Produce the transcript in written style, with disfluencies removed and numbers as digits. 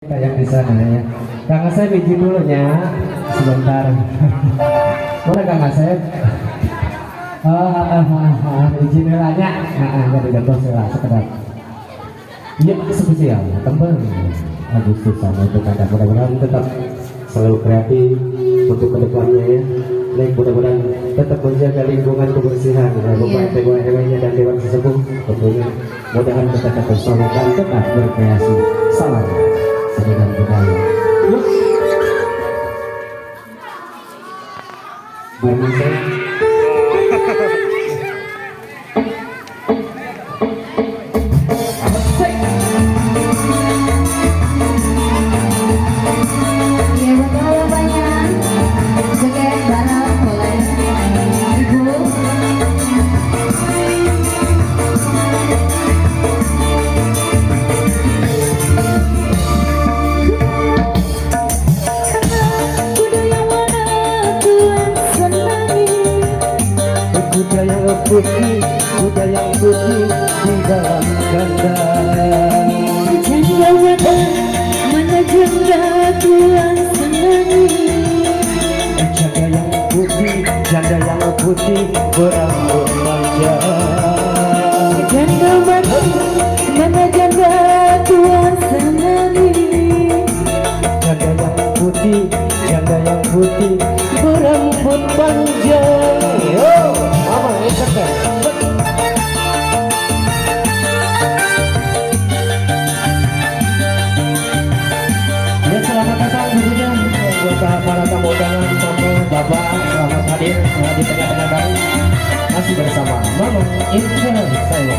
Kayak di sana ya. Kang Asep izin dulu ya, sebentar. Boleh Kang Asep? Izin dulu aja. Jadi jatuh sekedar. Iya spesial, tembang Agustus sama untuk Anda. Mudah-mudahan tetap selalu kreatif untuk kedepannya ya. Baik, mudah-mudahan tetap menjaga lingkungan kebersihan ya, Bapak RW-nya dan Dewan Sesepuh tentunya. Mudah-mudahan kita tetap selalu dan tetap berkreasi. Salam seni dan budaya. Yuk. Bareng saya. Kuda yang putih di dalam ganda. Janda mana janda Tuhan senangi. Janda yang putih berambut panjang. Janda mana janda Tuhan senangi. Janda yang putih berambut panjang. Yo, mama ikutkan. Selamat datang tentunya buat para tamu undangan, tamu bapak, selamat hadir di tengah-tengah kami masih bersama Mama Indah saya.